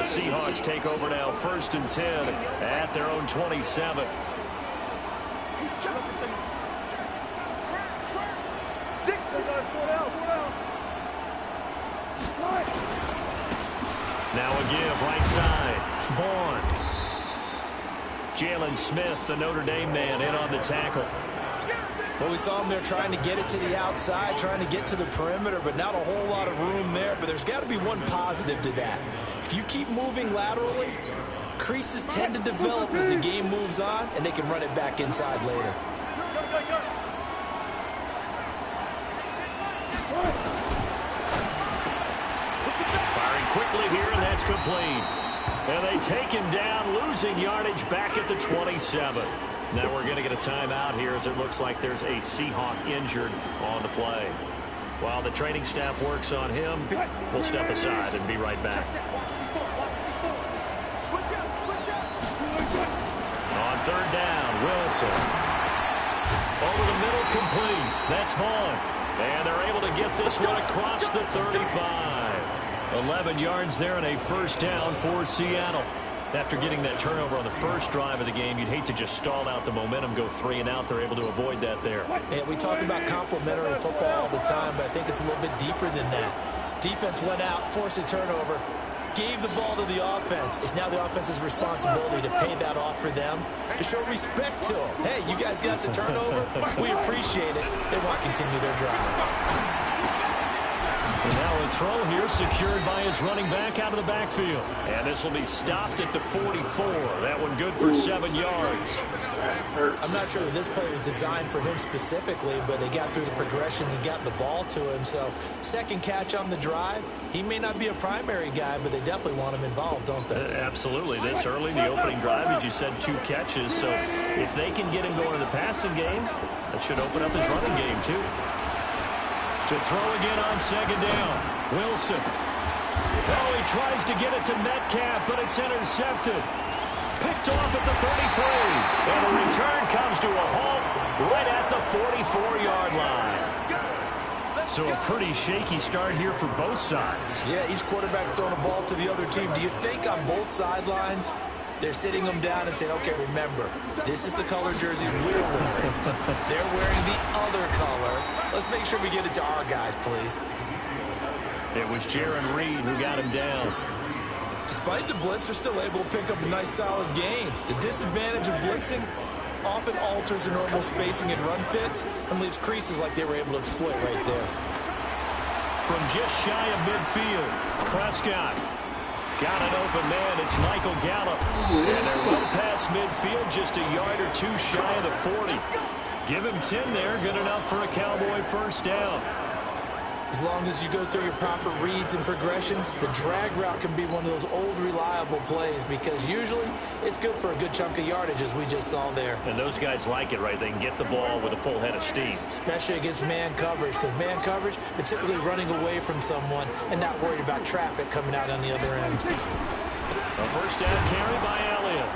Seahawks take over now, 1st and 10 at their own 27. Now a give, right side. Vaughn. Jalen Smith, the Notre Dame man, in on the tackle. Well, we saw him there trying to get it to the outside, trying to get to the perimeter, but not a whole lot of room there. But there's got to be one positive to that. If you keep moving laterally, creases tend to develop as the game moves on, and they can run it back inside later. Firing quickly here, and that's complete. And they take him down, losing yardage back at the 27. Now we're going to get a timeout here as it looks like there's a Seahawk injured on the play. While the training staff works on him, we'll step aside and be right back. On 3rd down, Wilson. Over the middle, complete. That's Vaughn. And they're able to get this one across the 35. 11 yards there and a 1st down for Seattle. After getting that turnover on the first drive of the game, you'd hate to just stall out the momentum, go 3 and out. They're able to avoid that there. Yeah, we talk about complementary football all the time, but I think it's a little bit deeper than that. Defense went out, forced a turnover, gave the ball to the offense. It's now the offense's responsibility to pay that off for them, to show respect to them. Hey, you guys got the turnover. We appreciate it. They want to continue their drive. And now a throw here secured by his running back out of the backfield. And this will be stopped at the 44. That one good for 7 yards. I'm not sure that this play was designed for him specifically, but they got through the progressions and got the ball to him. So 2nd catch on the drive. He may not be a primary guy, but they definitely want him involved, don't they? Absolutely. This early, the opening drive, as you said, 2 catches. So if they can get him going in the passing game, that should open up his running game too. To throw again on 2nd down. Wilson. Oh, he tries to get it to Metcalf, but it's intercepted. Picked off at the 33. And the return comes to a halt right at the 44-yard line. So a pretty shaky start here for both sides. Yeah, each quarterback's throwing a ball to the other team. Do you think on both sidelines they're sitting them down and saying, okay, remember, this is the color jersey we're wearing. They're wearing the other color. Let's make sure we get it to our guys, please. It was Jaron Reed who got him down. Despite the blitz, they're still able to pick up a nice, solid gain. The disadvantage of blitzing often alters the normal spacing and run fits and leaves creases like they were able to exploit right there. From just shy of midfield, Prescott. Got an open man. It's Michael Gallup. And they're well past midfield, just a yard or 2 shy of the 40. Give him 10 there. Good enough for a Cowboy 1st down. As long as you go through your proper reads and progressions, the drag route can be one of those old reliable plays because usually it's good for a good chunk of yardage, as we just saw there. And those guys like it, right? They can get the ball with a full head of steam. Especially against man coverage, because man coverage, they're typically running away from someone and not worried about traffic coming out on the other end. A 1st down carry by Elliott.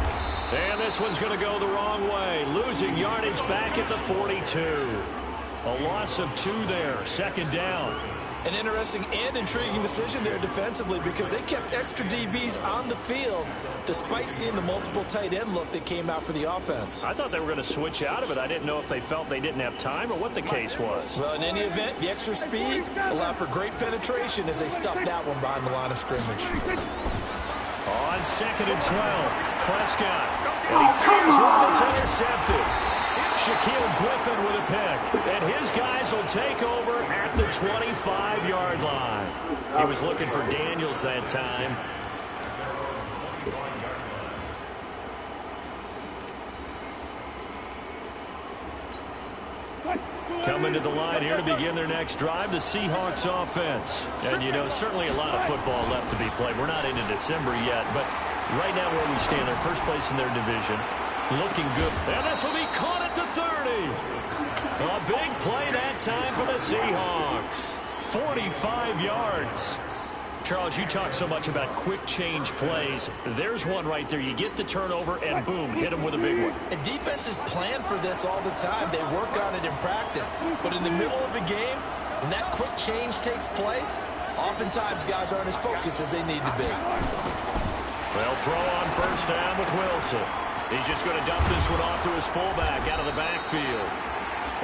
And this one's going to go the wrong way. Losing yardage back at the 42. A loss of 2 there. 2nd down. An interesting and intriguing decision there defensively because they kept extra DBs on the field despite seeing the multiple tight end look that came out for the offense. I thought they were going to switch out of it. I didn't know if they felt they didn't have time or what the case was. Well, in any event, the extra speed allowed for great penetration as they stuffed that one behind the line of scrimmage. On 2nd and 12, Prescott. And he fires one that's intercepted. Shaquille Griffin with a pick. And his guys will take over at the 25-yard line. He was looking for Daniels that time. Coming to the line here to begin their next drive, the Seahawks offense. And, you know, certainly a lot of football left to be played. We're not into December yet, but right now where we stand, they're first place in their division. Looking good. And this will be caught at the 30. A big play that time for the Seahawks. 45 yards. Charles, you talk so much about quick change plays. There's one right there. You get the turnover, and boom, hit them with a big one. And defenses plan for this all the time. They work on it in practice. But in the middle of a game, when that quick change takes place, oftentimes guys aren't as focused as they need to be. They'll throw on first down with Wilson. He's just going to dump this one off to his fullback out of the backfield.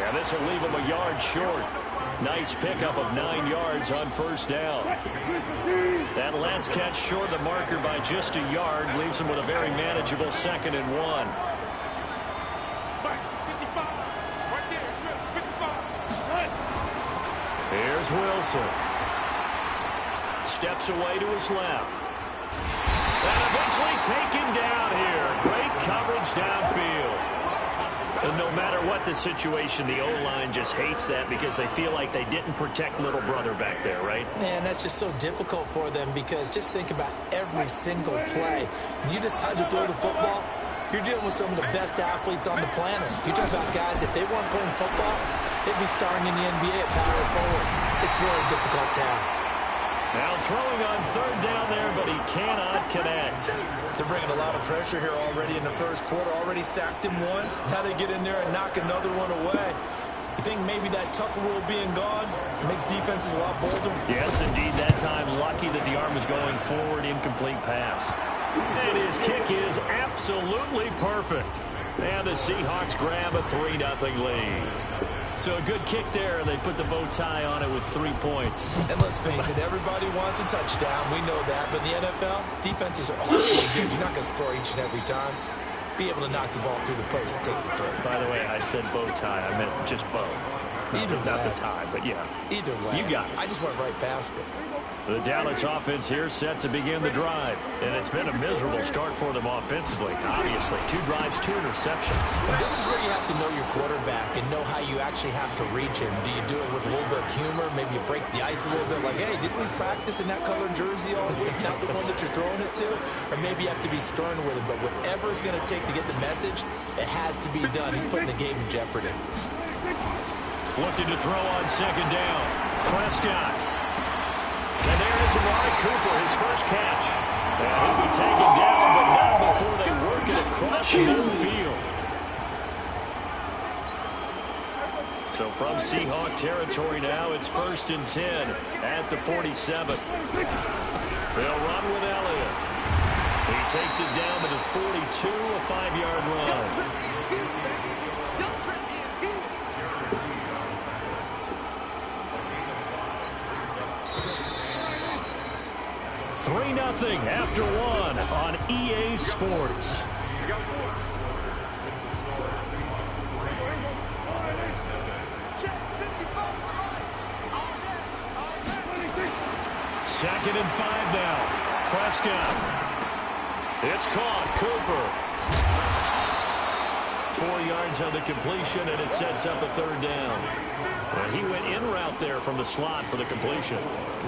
And this will leave him a yard short. Nice pickup of 9 yards on first down. That last catch short the marker by just a yard leaves him with a very manageable 2nd and 1. Here's Wilson. Steps away to his left. And eventually taken down here. Great coverage downfield. And no matter what the situation, the O-line just hates that because they feel like they didn't protect little brother back there, right? Man, that's just so difficult for them because just think about every single play. When you decide to throw the football, you're dealing with some of the best athletes on the planet. You talk about guys, if they weren't playing football, they'd be starring in the NBA at power forward. It's a really difficult task. Now throwing on 3rd down there, but he cannot connect. They're bringing a lot of pressure here already in the first quarter. Already sacked him once. Now they get in there and knock another one away. You think maybe that Tucker rule being gone makes defenses a lot bolder? Yes, indeed. That time, lucky that the arm was going forward. Incomplete pass. And his kick is absolutely perfect. And the Seahawks grab a 3-0 lead. So a good kick there, and they put the bow tie on it with 3 points. And let's face it, everybody wants a touchdown. We know that. But in the NFL, defenses are awfully good. You're not going to score each and every time. Be able to knock the ball through the post and take the throw. By the way, I said bow tie. I meant just bow. Not the tie, but yeah. Either way. You got it. I just went right past it. The Dallas offense here set to begin the drive. And it's been a miserable start for them offensively, obviously. 2 drives, 2 interceptions. And this is where you have to know your quarterback and know how you actually have to reach him. Do you do it with a little bit of humor? Maybe you break the ice a little bit like, hey, didn't we practice in that colored jersey all week? Not the one that you're throwing it to? Or maybe you have to be stern with him. But whatever it's going to take to get the message, it has to be done. He's putting the game in jeopardy. Looking to throw on 2nd down. Prescott. And there is Amari Cooper, his first catch. And he'll be taken down, but not before they work it across midfield. So from Seahawk territory now, it's 1st and 10 at the 47. They'll run with Elliott. He takes it down to the 42, a 5-yard run. 3-0 after 1 on EA Sports. Second and 5 now. Prescott. It's caught. Cooper. 4 yards on the completion, and it sets up a 3rd down. And he went in route there from the slot for the completion.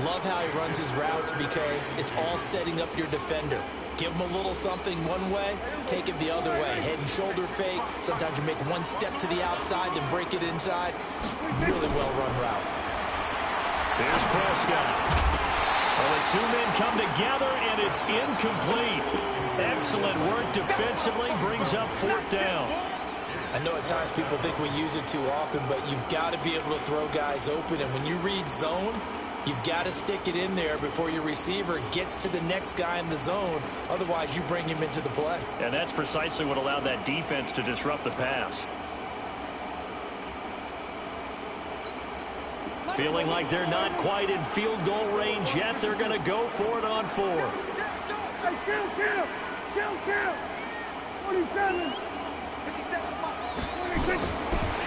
Love how he runs his routes because it's all setting up your defender. Give him a little something one way, take it the other way. Head and shoulder fake. Sometimes you make one step to the outside, then break it inside. Really well-run route. Here's Prescott. Well, the 2 men come together, and it's incomplete. Excellent work defensively, brings up 4th down. I know at times people think we use it too often, but you've got to be able to throw guys open. And when you read zone, you've got to stick it in there before your receiver gets to the next guy in the zone. Otherwise, you bring him into the play. And that's precisely what allowed that defense to disrupt the pass. Feeling like they're not quite in field goal range yet. They're going to go for it on 4th. Kill. 27.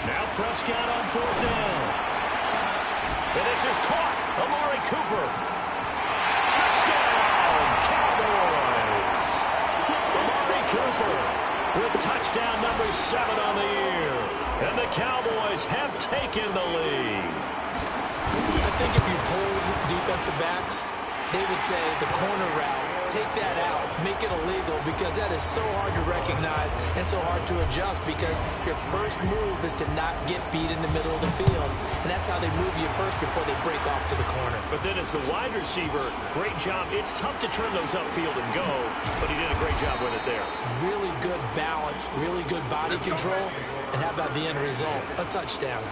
Now Prescott on 4th down. And this is caught. Amari Cooper. Touchdown, Cowboys. Amari Cooper with touchdown number 7 on the year. And the Cowboys have taken the lead. I think if you pulled defensive backs, they would say the corner route, take that out, make it illegal, because that is so hard to recognize and so hard to adjust because your first move is to not get beat in the middle of the field. And that's how they move you first before they break off to the corner. But then as the wide receiver, great job. It's tough to turn those upfield and go, but he did a great job with it there. Really good balance, really good body control. And how about the end result? A touchdown.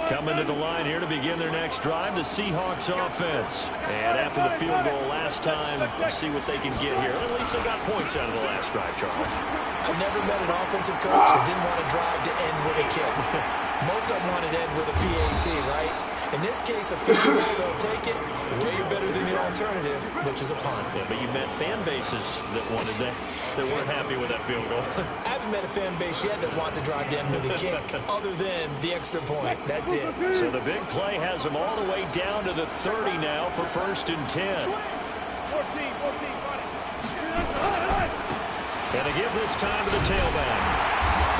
Coming to the line here to begin their next drive, the Seahawks offense. And after the field goal last time, we'll see what they can get here. At least they got points out of the last drive, Charles. I've never met an offensive coach that didn't want to drive to end with a kick. Most of them wanted to end with a PAT, right? In this case, a field goal, they'll take it. Way better than the alternative, which is a punt. Yeah, but you met fan bases that wanted that weren't happy with that field goal. I haven't met a fan base yet that wants to drive to end with a kick, other than the extra point. That's it. So the big play has them all the way down to the 30 now for 1st and 10. 14, And to give this time to the tailback.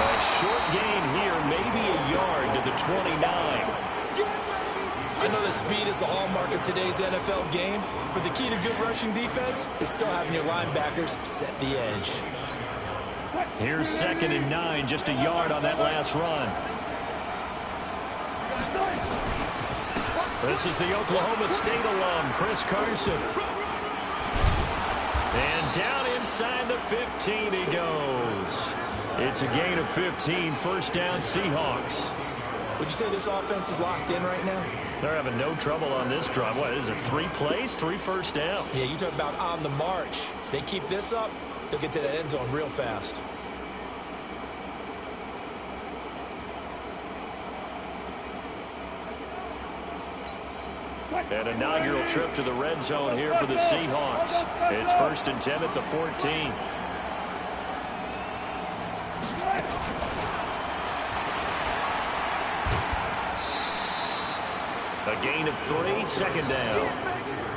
A short gain here, maybe a yard to the 29. I know that speed is the hallmark of today's NFL game, but the key to good rushing defense is still having your linebackers set the edge. Here's 2nd and 9, just a yard on that last run. This is the Oklahoma State alum, Chris Carson. And down inside the 15 he goes. It's a gain of 15, 1st down Seahawks. Would you say this offense is locked in right now? They're having no trouble on this drive. What is it, 3 plays, 3 first downs? Yeah, you talk about on the march. They keep this up, they'll get to that end zone real fast. An inaugural trip to the red zone here for the Seahawks. It's 1st and 10 at the 14. A gain of 3, 2nd down.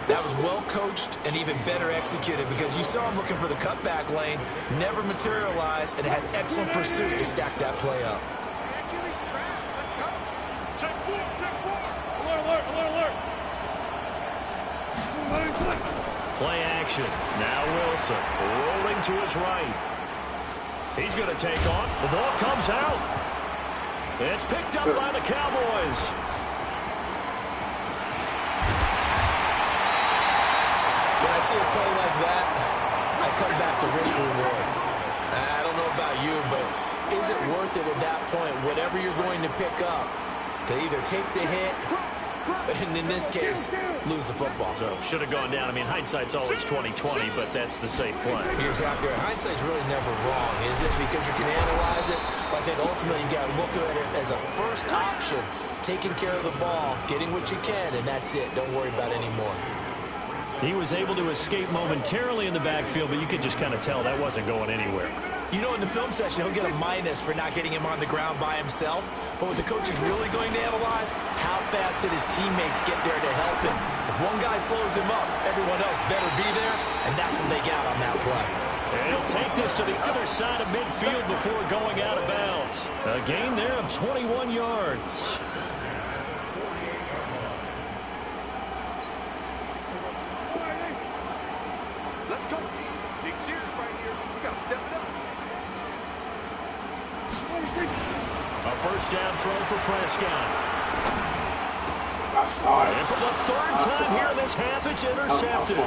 That was well coached and even better executed because you saw him looking for the cutback lane, never materialized, and had excellent pursuit to stack that play up. Play action. Now Wilson rolling to his right. He's going to take off. The ball comes out. It's picked up by the Cowboys. When I see a play like that, I come back to risk reward. I don't know about you, but is it worth it at that point, whatever you're going to pick up, to either take the hit, and in this case, lose the football? So should have gone down. I mean, hindsight's always 20/20, but that's the safe play. You're exactly right. Hindsight's really never wrong, is it? Because you can analyze it. But I think ultimately you got to look at it as a first option, taking care of the ball, getting what you can, and that's it. Don't worry about it anymore. He was able to escape momentarily in the backfield, but you could just kind of tell that wasn't going anywhere. You know, in the film session, he'll get a minus for not getting him on the ground by himself. But what the coach is really going to analyze, how fast did his teammates get there to help him? If one guy slows him up, everyone else better be there, and that's what they got on that play. And he'll take this to the other side of midfield before going out of bounds. A gain there of 21 yards. Let's go. Big serious right here. We got to step it up. A 1st down throw for Prescott. And for the 3rd time here in this half, it's intercepted.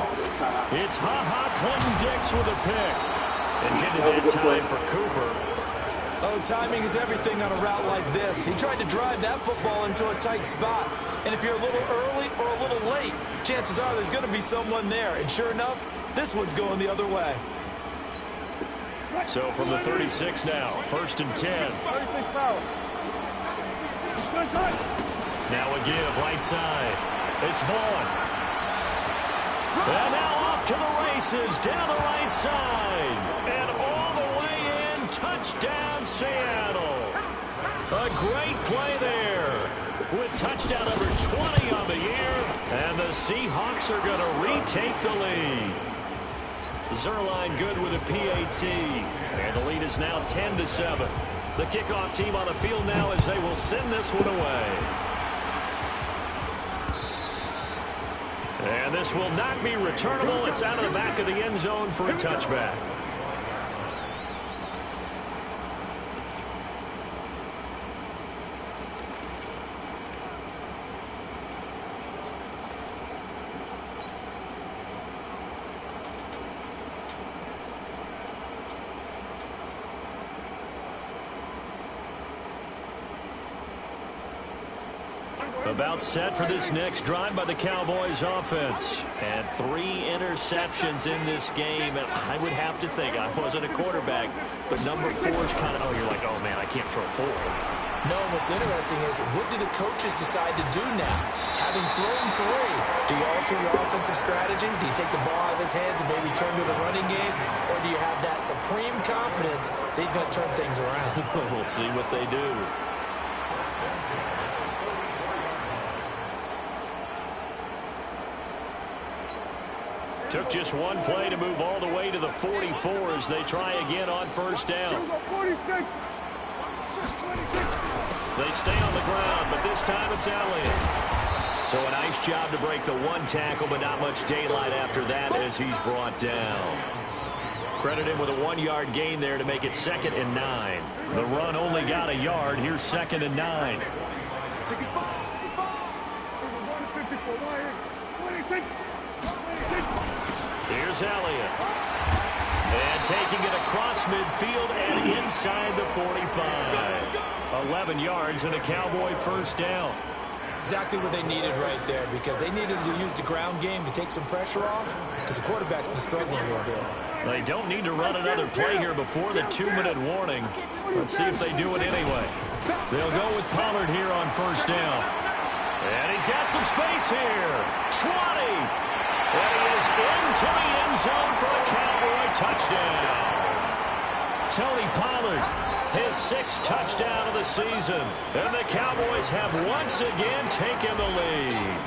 It's Clinton-Dix with a pick. Intended that time for Cooper. Oh, timing is everything on a route like this. He tried to drive that football into a tight spot. And if you're a little early or a little late, chances are there's going to be someone there. And sure enough, this one's going the other way. So from the 36 now, 1st and 10. Now a give, right side. It's Vaughn. And now off to the races, down the right side. And all the way in, touchdown Seattle. A great play there. With touchdown number 20 on the year. And the Seahawks are going to retake the lead. Zerline good with a PAT. And the lead is now 10-7. The kickoff team on the field now as they will send this one away. And this will not be returnable. It's out of the back of the end zone for a touchback. About set for this next drive by the Cowboys offense. And 3 interceptions in this game. And I would have to think, I wasn't a quarterback, but number 4 is kind of, oh, you're like, oh, man, I can't throw 4. No, what's interesting is, what do the coaches decide to do now? Having thrown 3, do you alter your offensive strategy? Do you take the ball out of his hands and maybe turn to the running game? Or do you have that supreme confidence that he's going to turn things around? We'll see what they do. Took just one play to move all the way to the 44 as they try again on first down. They stay on the ground, but this time it's Elliott. So a nice job to break the 1 tackle, but not much daylight after that as he's brought down. Credit him with a 1-yard gain there to make it 2nd and 9. The run only got a yard. Here's 2nd and 9. Here's Elliott. And taking it across midfield and inside the 45. 11 yards and a Cowboy first down. Exactly what they needed right there, because they needed to use the ground game to take some pressure off, because the quarterback's been struggling a little bit. They don't need to run another play here before the 2-minute warning. Let's see if they do it anyway. They'll go with Pollard here on first down. And he's got some space here. 20. And he is into the end zone for a Cowboy touchdown. Tony Pollard, his 6th touchdown of the season. And the Cowboys have once again taken the lead.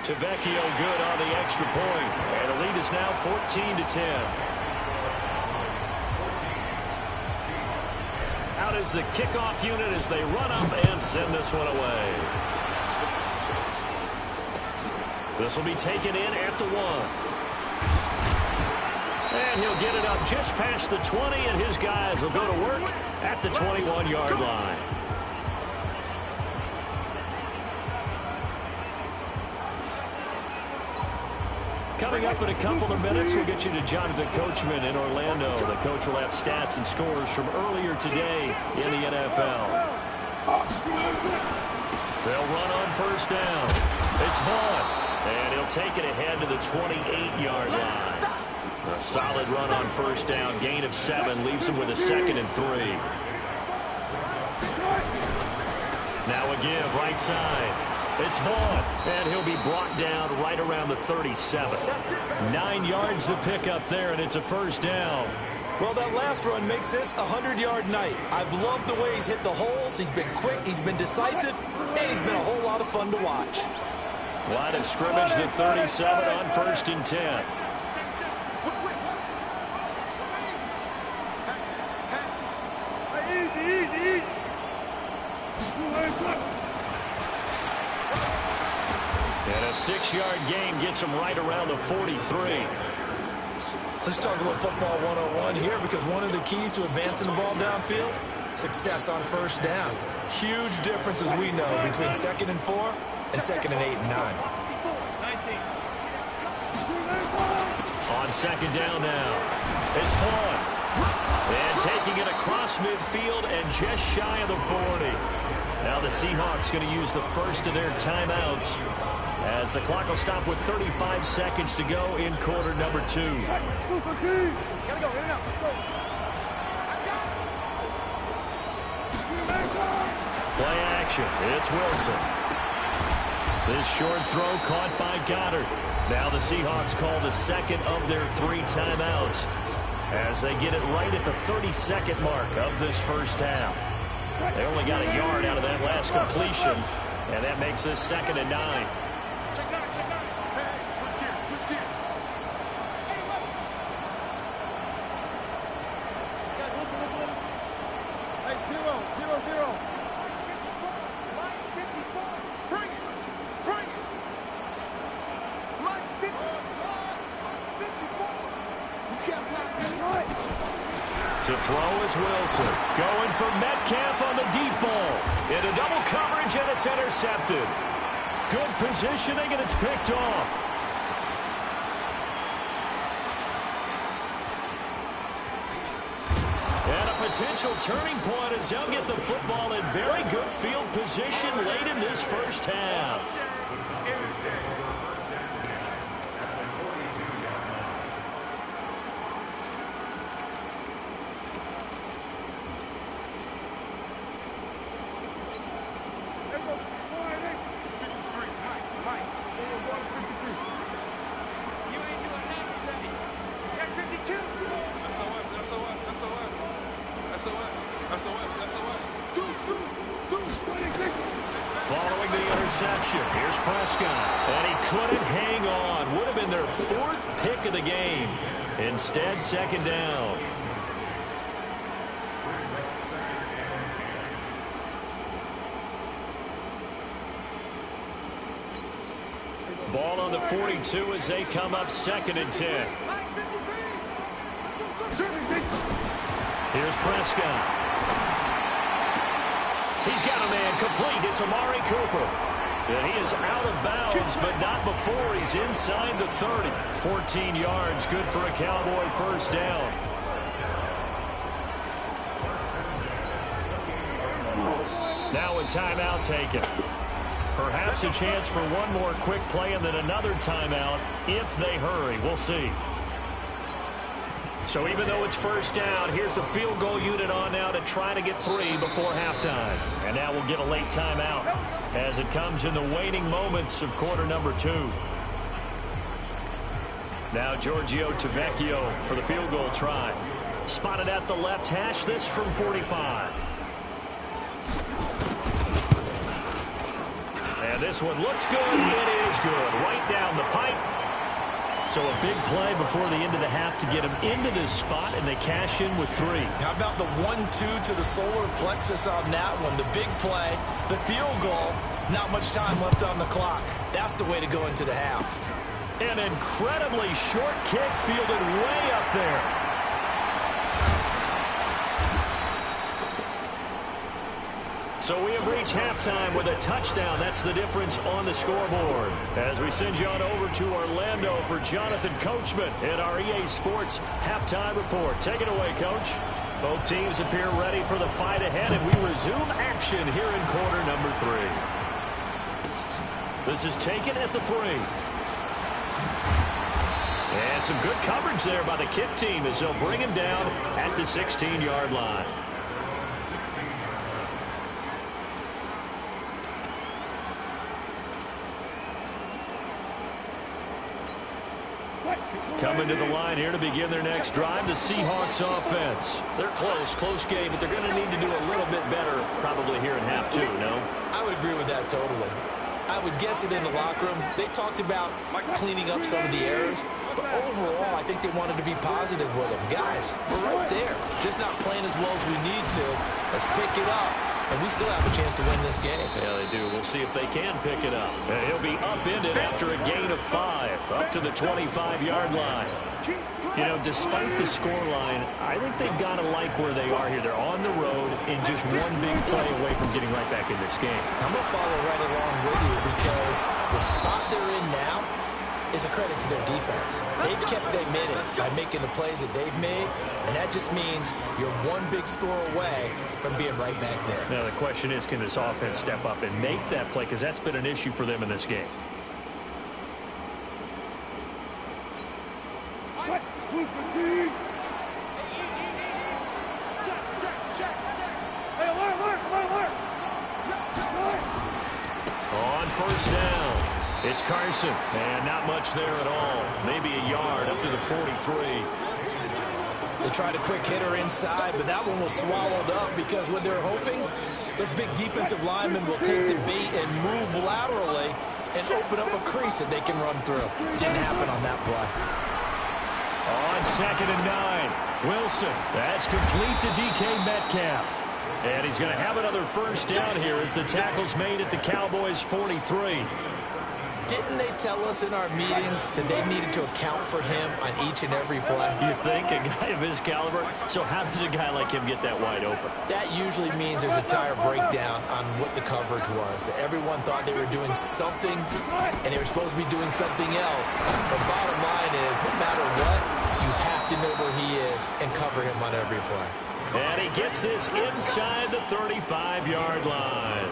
Tavecchio good on the extra point. And the lead is now 14-10. Out is the kickoff unit as they run up and send this one away. This will be taken in at the 1. And he'll get it up just past the 20, and his guys will go to work at the 21-yard line. Coming up in a couple of minutes, we'll get you to Jonathan Coachman in Orlando. The coach will have stats and scores from earlier today in the NFL. They'll run on first down. It's Vaughn, and he'll take it ahead to the 28-yard line. A solid run on first down. Gain of 7 leaves him with a 2nd and 3. Now a give right side. It's Vaughn, and he'll be brought down right around the 37. 9 yards to pick up there, and it's a first down. Well, that last run makes this a 100-yard night. I've loved the way he's hit the holes. He's been quick, he's been decisive, and he's been a whole lot of fun to watch. Line of scrimmage, the 37 on 1st and 10. And a 6-yard gain gets him right around the 43. Let's talk a little football 101 here, because one of the keys to advancing the ball downfield, success on first down. Huge difference, as we know, between 2nd and 4 and 2nd and 8 and 9. On 2nd down now, it's Vaughn. And taking it across midfield and just shy of the 40. Now the Seahawks going to use the first of their timeouts, as the clock will stop with 35 seconds to go in quarter number 2. Play action. It's Wilson. This short throw caught by Goddard. Now the Seahawks call the 2nd of their 3 timeouts, as they get it right at the 32nd mark of this first half. They only got a yard out of that last completion, and that makes this 2nd and 9. To throw is Wilson. Going for Metcalf on the deep ball. Into double coverage, and it's intercepted. Good positioning, and it's picked off. And a potential turning point as they'll get the football in very good field position late in this first half. Following the interception, here's Prescott. And he couldn't hang on. Would have been their fourth pick of the game. Instead, second down. Ball on the 42 as they come up 2nd and 10. Here's Prescott. He's got a man complete. It's Amari Cooper. And he is out of bounds, but not before he's inside the 30. 14 yards, good for a Cowboy first down. Now a timeout taken. Perhaps a chance for one more quick play and then another timeout if they hurry. We'll see. So even though it's first down, here's the field goal unit on now to try to get 3 before halftime. And now we'll get a late timeout as it comes in the waning moments of quarter number 2. Now Giorgio Tavecchio for the field goal try. Spotted at the left hash, this from 45. And this one looks good. It is good. Right down the pipe. So a big play before the end of the half to get them into this spot, and they cash in with 3. How about the 1-2 to the solar plexus on that one? The big play, the field goal, not much time left on the clock. That's the way to go into the half. An incredibly short kick fielded way up there. So we have reached halftime with a touchdown. That's the difference on the scoreboard. As we send you on over to Orlando for Jonathan Coachman in our EA Sports Halftime Report. Take it away, Coach. Both teams appear ready for the fight ahead, and we resume action here in quarter number 3. This is taken at the 3. And some good coverage there by the kick team as they'll bring him down at the 16-yard line. Coming to the line here to begin their next drive, the Seahawks offense. They're close game, but they're going to need to do a little bit better probably here in half 2, no? I would agree with that totally. I would guess it in the locker room. They talked about cleaning up some of the errors, but overall, I think they wanted to be positive with them. Guys, we're right there. Just not playing as well as we need to. Let's pick it up, and we still have a chance to win this game. Yeah, they do. We'll see if they can pick it up. He'll be upended after a gain of 5, up to the 25-yard line. You know, despite the scoreline, I think they've got to like where they are here. They're on the road and just one big play away from getting right back in this game. I'm going to follow right along with you because the spot they're in now is a credit to their defense. They've kept them in it by making the plays that they've made, and that just means you're one big score away from being right back there. Now, the question is, can this offense step up and make that play? Because that's been an issue for them in this game. On first down, it's Carson, and not much there at all. Maybe a yard up to the 43. They tried a quick hitter inside, but that one was swallowed up because what they're hoping, those big defensive linemen will take the bait and move laterally and open up a crease that they can run through. Didn't happen on that play. On 2nd and 9, Wilson. That's complete to DK Metcalf. And he's going to have another first down here as the tackle's made at the Cowboys' 43. Didn't they tell us in our meetings that they needed to account for him on each and every play? You think? A guy of his caliber? So how does a guy like him get that wide open? That usually means there's a tire breakdown on what the coverage was. That everyone thought they were doing something, and they were supposed to be doing something else. But bottom line is, no matter what, you have to know where he is and cover him on every play. And he gets this inside the 35-yard line.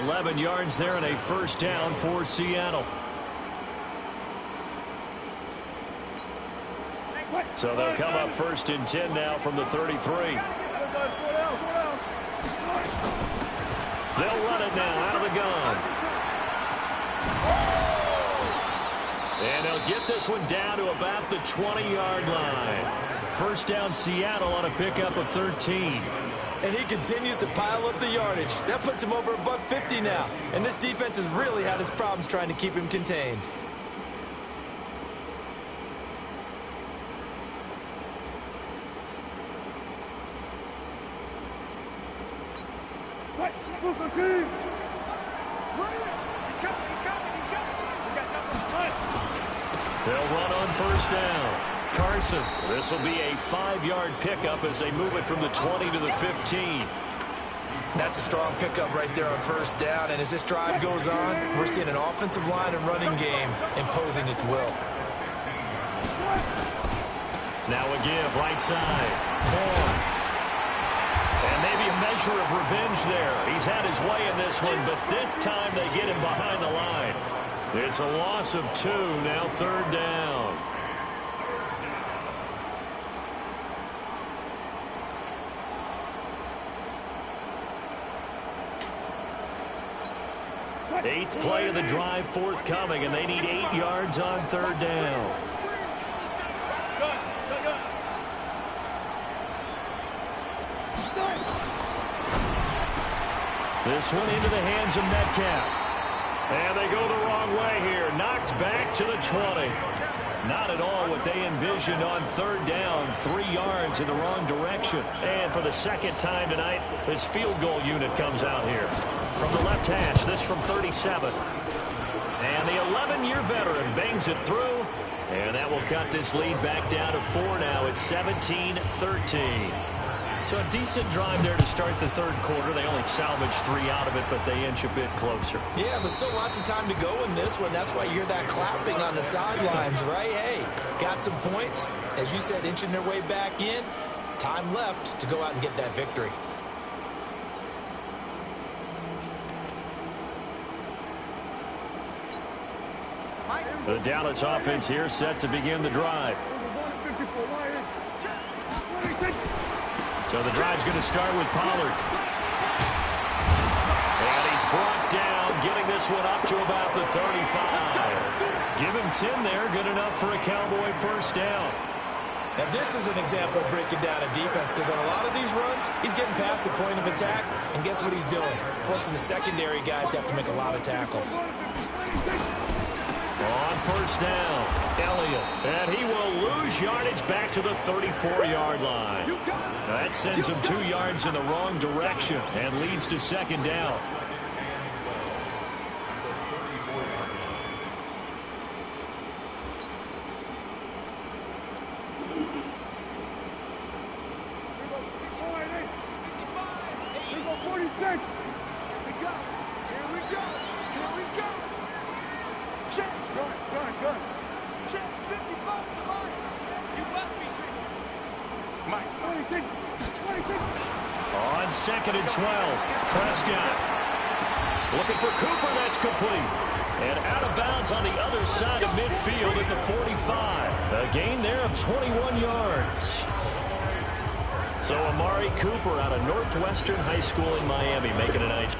11 yards there and a first down for Seattle. So they'll come up first and 10 now from the 33. They'll run it now out of the gun. And they'll get this one down to about the 20-yard line. First down Seattle on a pickup of 13. And he continues to pile up the yardage. That puts him over $150 now. And this defense has really had its problems trying to keep him contained. They'll run on first down. Carson. This will be a 5-yard pickup as they move it from the 20 to the 15. That's a strong pickup right there on first down. And as this drive goes on, we're seeing an offensive line and running game imposing its will. Now a give right side. Horn. And maybe a measure of revenge there. He's had his way in this one, but this time they get him behind the line. It's a loss of 2, now third down. Eighth play of the drive forthcoming, and they need 8 yards on third down. This one into the hands of Metcalf. And they go the wrong way here. Knocked back to the 20. Not at all what they envisioned on third down. 3 yards in the wrong direction. And for the second time tonight, this field goal unit comes out here. From the left hash, this from 37. And the 11-year veteran bangs it through. And that will cut this lead back down to 4 now. It's 17-13. So a decent drive there to start the third quarter. They only salvaged 3 out of it, but they inch a bit closer. Yeah, but still lots of time to go in this one. That's why you hear that clapping on the sidelines, right? Hey, got some points. As you said, inching their way back in. Time left to go out and get that victory. The Dallas offense here set to begin the drive. So the drive's going to start with Pollard. And he's brought down, getting this one up to about the 35. Give him 10 there, good enough for a Cowboy first down. Now this is an example of breaking down a defense, because on a lot of these runs, he's getting past the point of attack, and guess what he's doing? Forcing the secondary guys to have to make a lot of tackles. On first down, Elliott. And he will lose yardage back to the 34-yard line. That sends him 2 yards in the wrong direction and leads to second down. On second and 12, Prescott looking for Cooper. That's complete. And out of bounds on the other side of midfield at the 45. A gain there of 21 yards. So Amari Cooper out of Northwestern High School in Miami making a nice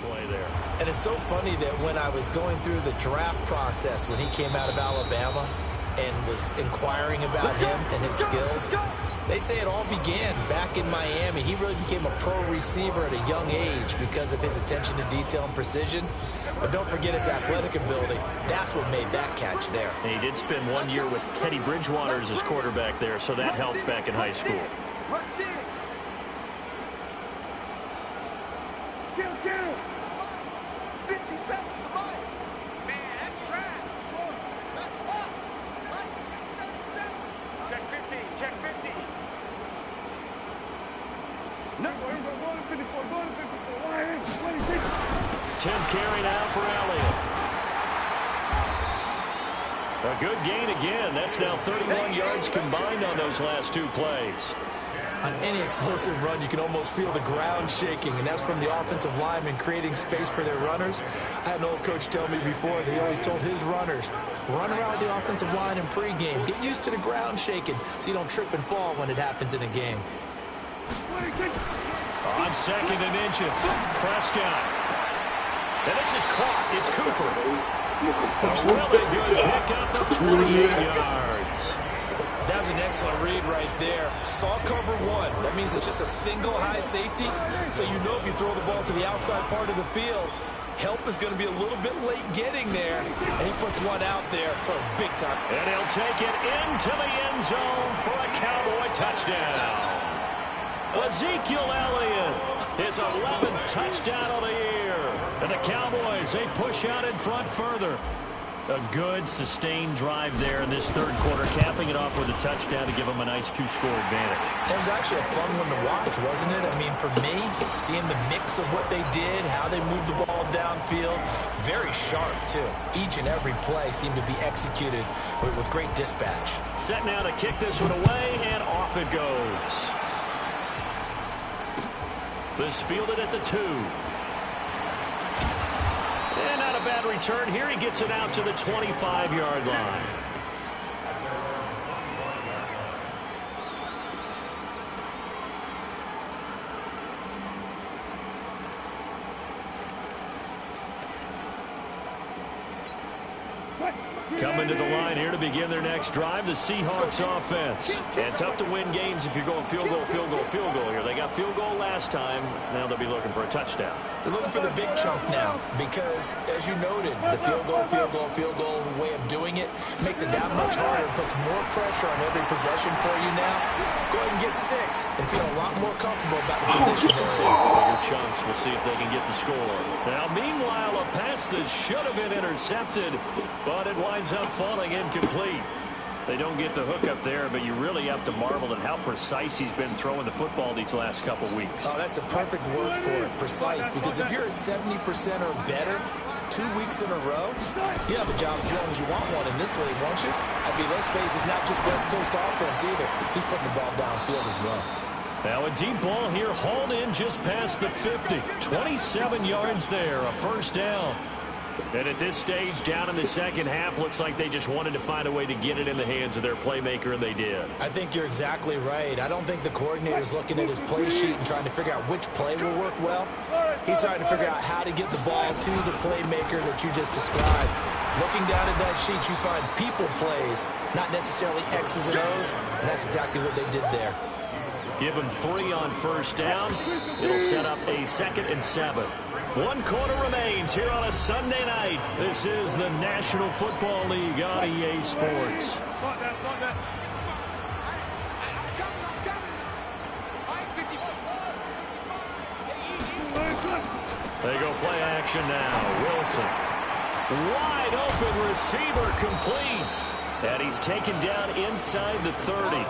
play there. And it's so funny that when I was going through the draft process when he came out of Alabama and was inquiring about him and his skills, they say it all began back in Miami. He really became a pro receiver at a young age because of his attention to detail and precision. But don't forget his athletic ability. That's what made that catch there. And he did spend 1 year with Teddy Bridgewater as his quarterback there, so that helped back in high school. Check 50. 10th carry now for Elliott. A good gain again. That's now 31 yards combined on those last two plays. On any explosive run, you can almost feel the ground shaking, and that's from the offensive linemen creating space for their runners. I had an old coach tell me before, he always told his runners, run around the offensive line in pregame. Get used to the ground shaking so you don't trip and fall when it happens in a game. On 2nd and inches, Prescott. And this is caught. It's Cooper. A really good pickup of 28 yards. That was an excellent read right there. Saw cover one. That means it's just a single high safety. So you know if you throw the ball to the outside part of the field, help is going to be a little bit late getting there. And he puts one out there for a big time. And he'll take it into the end zone for a Cowboy touchdown. Ezekiel Elliott, his 11th touchdown of the year. And the Cowboys, they push out in front further. A good, sustained drive there in this third quarter, capping it off with a touchdown to give them a nice two-score advantage. That was actually a fun one to watch, wasn't it? I mean, for me, seeing the mix of what they did, how they moved the ball downfield, very sharp, too. Each and every play seemed to be executed with great dispatch. Set now to kick this one away, and off it goes. This fielded at the 2. And not a bad return here. He gets it out to the 25-yard line. Coming to the line here to begin their next drive, the Seahawks offense. And tough to win games if you're going field goal, field goal, field goal here. They got field goal last time. Now they'll be looking for a touchdown. They're looking for the big chunk now because, as you noted, the field goal way of doing it makes it that much harder, puts more pressure on every possession for you now. Go ahead and get 6 and feel a lot more comfortable about the position they're in. Bigger chunks. We'll see if they can get the score. Now, meanwhile, a pass that should have been intercepted, but it winds up falling incomplete. They don't get the hook up there, but you really have to marvel at how precise he's been throwing the football these last couple weeks. Oh, that's the perfect word for it, precise, because if you're at 70% or better 2 weeks in a row, you have a job as long as you want one in this league, won't you? I mean, let's face it, it's not just West Coast offense either. He's putting the ball downfield as well. Now a deep ball here, hauled in just past the 50. 27 yards there, a first down. And at this stage, down in the second half, looks like they just wanted to find a way to get it in the hands of their playmaker, and they did. I think you're exactly right. I don't think the coordinator's looking at his play sheet and trying to figure out which play will work well. He's trying to figure out how to get the ball to the playmaker that you just described. Looking down at that sheet, you find people plays, not necessarily X's and O's, and that's exactly what they did there. Give him 3 on first down. It'll set up a 2nd and 7. 1 quarter remains here on a Sunday night. This is the National Football League on EA Sports. They go play action now. Wilson. Wide open receiver complete. And he's taken down inside the 30.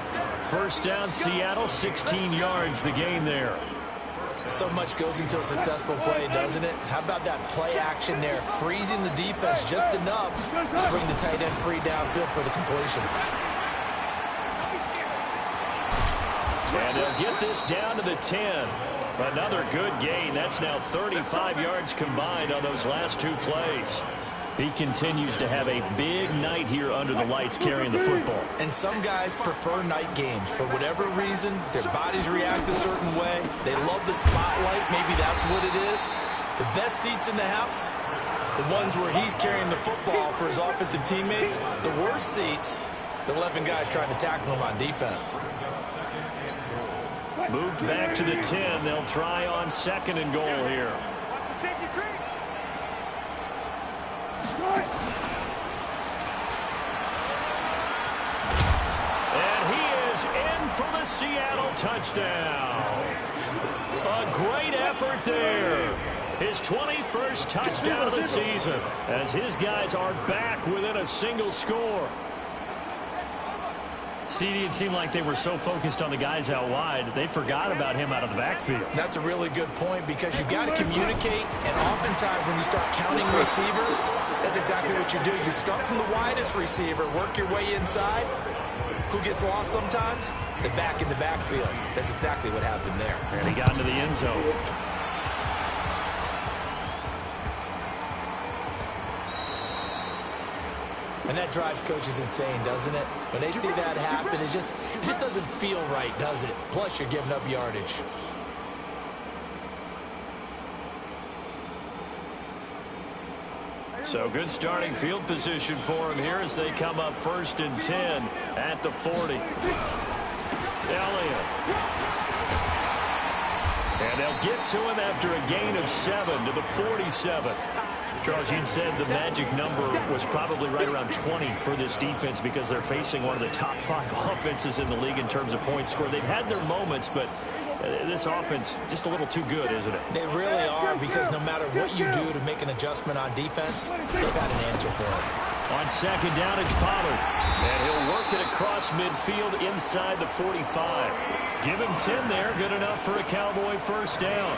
First down, Seattle, 16 yards the gain there. So much goes into a successful play, doesn't it? How about that play action there? Freezing the defense just enough to bring the tight end free downfield for the completion. And they'll get this down to the 10. Another good gain. That's now 35 yards combined on those last 2 plays. He continues to have a big night here under the lights carrying the football. And some guys prefer night games. For whatever reason, their bodies react a certain way. They love the spotlight. Maybe that's what it is. The best seats in the house, the ones where he's carrying the football for his offensive teammates. The worst seats, the 11 guys trying to tackle him on defense. Moved back to the 10. They'll try on 2nd and goal here. And he is in for the Seattle touchdown. A great effort there. His 21st touchdown of the season as his guys are back within a single score. CD, it seemed like they were so focused on the guys out wide, they forgot about him out of the backfield. That's a really good point because you've got to communicate, and oftentimes when you start counting receivers, that's exactly what you do. You start from the widest receiver, work your way inside. Who gets lost sometimes? The back in the backfield. That's exactly what happened there. And he got into the end zone. And that drives coaches insane, doesn't it? When they see that happen, it just doesn't feel right, does it? Plus, you're giving up yardage. So good starting field position for him here as they come up 1st and 10 at the 40. Elliott. And they'll get to him after a gain of 7 to the 47. Charles, you'd said the magic number was probably right around 20 for this defense because they're facing one of the top 5 offenses in the league in terms of points scored. They've had their moments, but this offense just a little too good, isn't it? They really are, because no matter what you do to make an adjustment on defense, they've got an answer for it. On 2nd down, it's Pollard. And he'll work it across midfield inside the 45. Give him 10 there. Good enough for a Cowboy 1st down.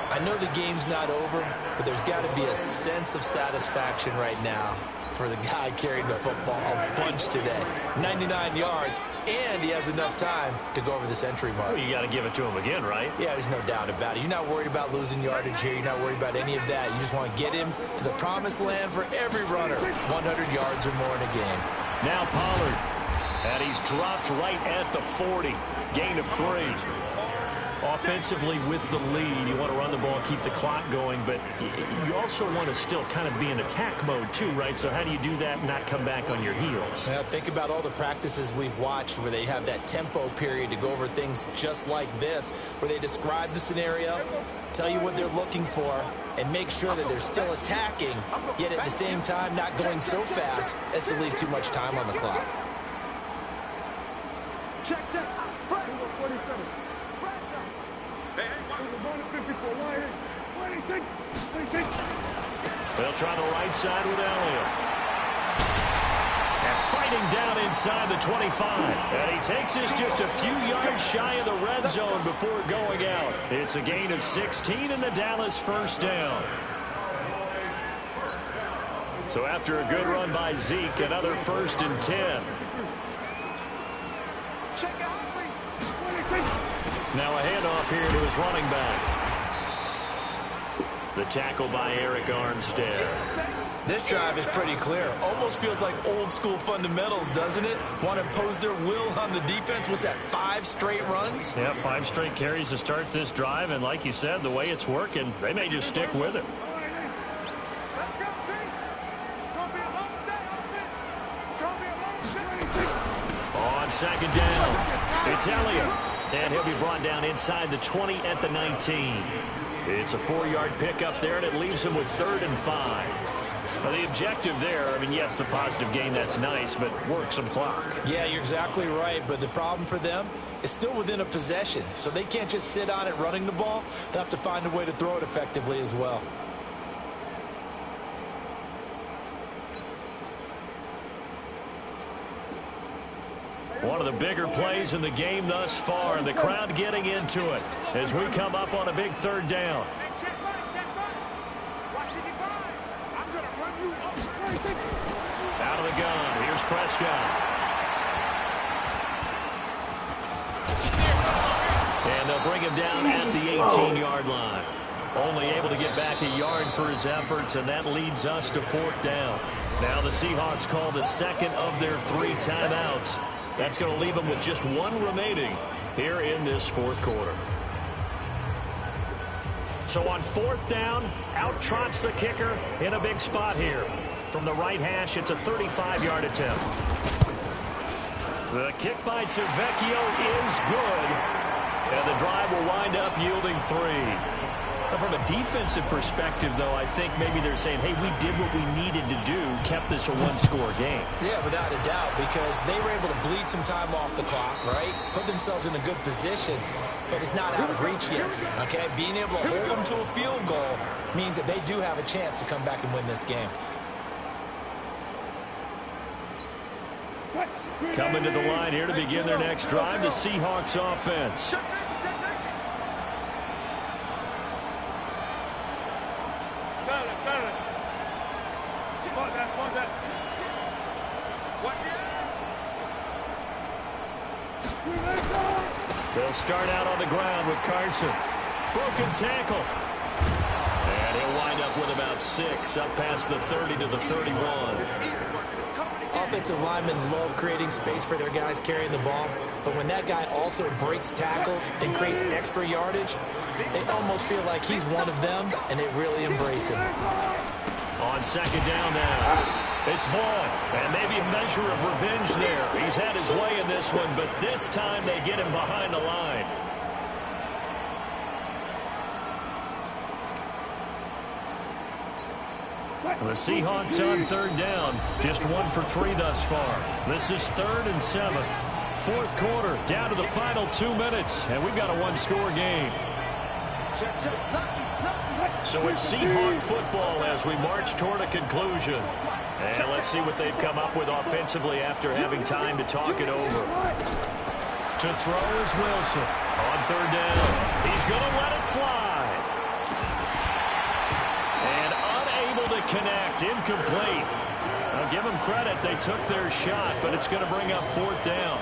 I know the game's not over, but there's got to be a sense of satisfaction right now for the guy carrying the football a bunch today. 99 yards, and he has enough time to go over the century mark. Well, you got to give it to him again, right? Yeah, there's no doubt about it. You're not worried about losing yardage here. You're not worried about any of that. You just want to get him to the promised land for every runner. 100 yards or more in a game. Now Pollard. And he's dropped right at the 40. Gain of 3. Offensively with the lead, you want to run the ball, keep the clock going, but you also want to still kind of be in attack mode too, right? So how do you do that and not come back on your heels? Well, think about all the practices we've watched where they have that tempo period to go over things just like this, where they describe the scenario, tell you what they're looking for, and make sure that they're still attacking, yet at the same time not going so fast as to leave too much time on the clock. Check. They'll try the right side with Elliott. And fighting down inside the 25. And he takes us just a few yards shy of the red zone before going out. It's a gain of 16 and the Dallas 1st down. So after a good run by Zeke, another 1st and 10. Now a handoff here to his running back. The tackle by Eric Armstead. This drive is pretty clear. Almost feels like old school fundamentals, doesn't it? Want to impose their will on the defense. Was that 5 straight runs? Yeah, 5 straight carries to start this drive. And like you said, the way it's working, they may just stick with it. Let's go, team. It's going to be a long day on this. It's going to be a long day. On 2nd down, it's Elliott. And he'll be brought down inside the 20 at the 19. It's a 4-yard pickup there, and it leaves him with 3rd and 5. Well, the objective there, I mean, yes, the positive gain, that's nice, but work some clock. Yeah, you're exactly right, but the problem for them is still within a possession, so they can't just sit on it running the ball. They'll have to find a way to throw it effectively as well. One of the bigger plays in the game thus far, and the crowd getting into it as we come up on a big 3rd down. Out of the gun, here's Prescott. And they'll bring him down at the 18-yard line. Only able to get back a yard for his efforts, and that leads us to 4th down. Now the Seahawks call the 2nd of their 3 timeouts. That's going to leave them with just 1 remaining here in this 4th quarter. So on 4th down, out trots the kicker in a big spot here. From the right hash, it's a 35-yard attempt. The kick by Tavecchio is good, and the drive will wind up yielding 3. From a defensive perspective, though, I think maybe they're saying, hey, we did what we needed to do, kept this a 1-score game. Yeah, without a doubt, because they were able to bleed some time off the clock, right? Put themselves in a good position, but it's not out of reach yet, okay? Being able to hold them to a field goal means that they do have a chance to come back and win this game. Coming to the line here to begin their next drive, the Seahawks offense. They'll start out on the ground with Carson. Broken tackle. And he'll wind up with about 6, up past the 30 to the 31. Offensive linemen love creating space for their guys carrying the ball, but when that guy also breaks tackles and creates extra yardage, they almost feel like he's one of them, and they really embrace him. On second down now, it's Vaughn, and maybe a measure of revenge there. He's had his way in this one, but this time they get him behind the line. The Seahawks on third down, just 1 for 3 thus far. This is 3rd and 7. Fourth quarter, down to the final 2 minutes, and we've got a one-score game. So it's Seahawk football as we march toward a conclusion. And let's see what they've come up with offensively after having time to talk it over. To throw is Wilson. On third down, he's going to let it fly. And unable to connect, incomplete. I'll give them credit, they took their shot, but it's going to bring up 4th down.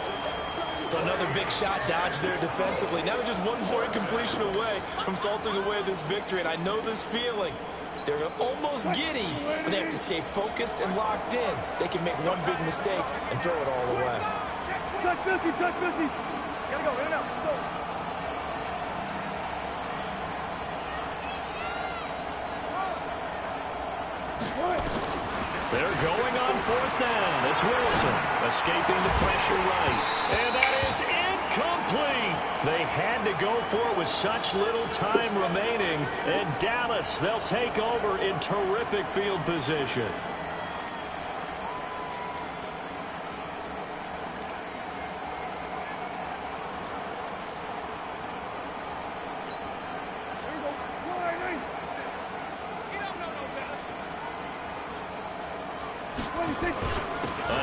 So another big shot dodged there defensively. Now they're just 1 more incompletion away from salting away this victory, and I know this feeling. They're almost giddy, but they have to stay focused and locked in. They can make one big mistake and throw it all away. Touch 50, touch 50. Gotta go, in and out, go. They're going on 4th down. It's Wilson escaping the pressure right. And that is incomplete. They had to go for it with such little time remaining. And Dallas, they'll take over in terrific field position.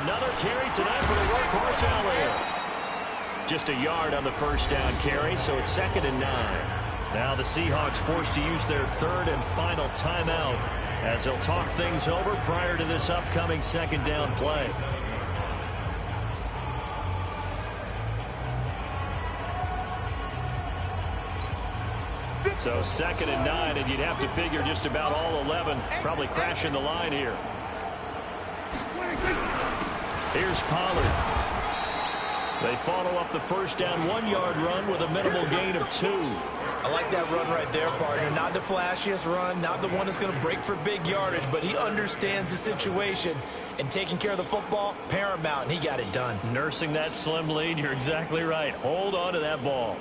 Another carry tonight for the workhorse Elliott. Just a yard on the first down carry, so it's 2nd and 9. Now the Seahawks forced to use their 3rd and final timeout as they'll talk things over prior to this upcoming 2nd down play. So 2nd and 9, and you'd have to figure just about all 11 probably crashing the line here. Here's Pollard. They follow up the first down 1-yard run with a minimal gain of 2. I like that run right there, partner. Not the flashiest run, not the one that's going to break for big yardage, but he understands the situation, and taking care of the football, paramount, and he got it done. Nursing that slim lead, you're exactly right. Hold on to that ball.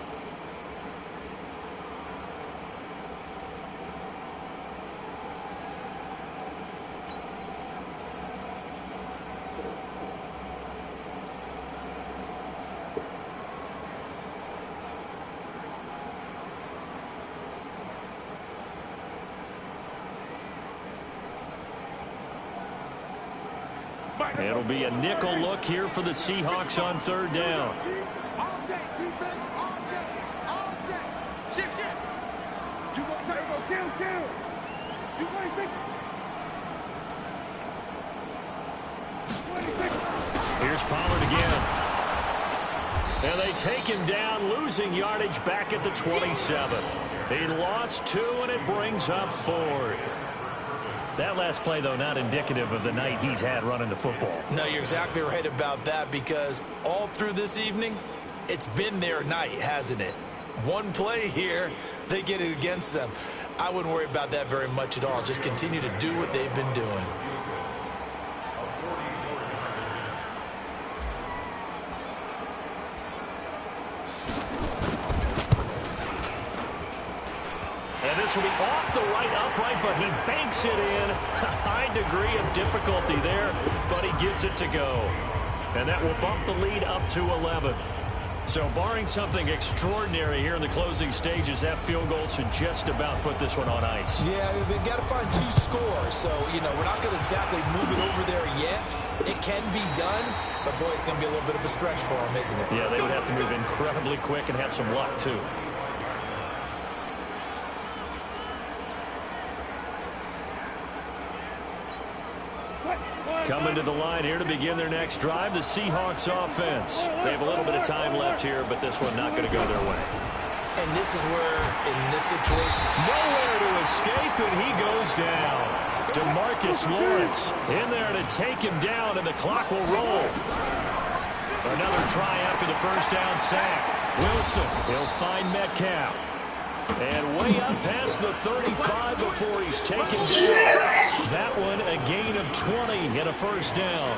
It'll be a nickel look here for the Seahawks on third down. All day, defense, all day, all day. Shift, shift. You go, kill. You wait, Here's Pollard again. And they take him down, losing yardage back at the 27. He lost 2, and it brings up 4th. That last play, though, not indicative of the night he's had running the football. No, you're exactly right about that, because all through this evening, it's been their night, hasn't it? One play here, they get it against them. I wouldn't worry about that very much at all. Just continue to do what they've been doing. And this will be off the right upright, but he banks it in. A high degree of difficulty there, but he gets it to go. And that will bump the lead up to 11. So barring something extraordinary here in the closing stages, that field goal should just about put this one on ice. Yeah, we've got to find 2 scores. So, we're not going to exactly move it over there yet. It can be done, but boy, it's going to be a little bit of a stretch for them, isn't it? Yeah, they would have to move incredibly quick and have some luck, too. Coming to the line here to begin their next drive, the Seahawks offense. They have a little bit of time left here, but this one not going to go their way. And this is where, in this situation, nowhere to escape, and he goes down. DeMarcus Lawrence in there to take him down, and the clock will roll. Another try after the first down sack. Wilson, he'll find Metcalf. And way up past the 35 before he's taken down. That one a gain of 20 and a first down.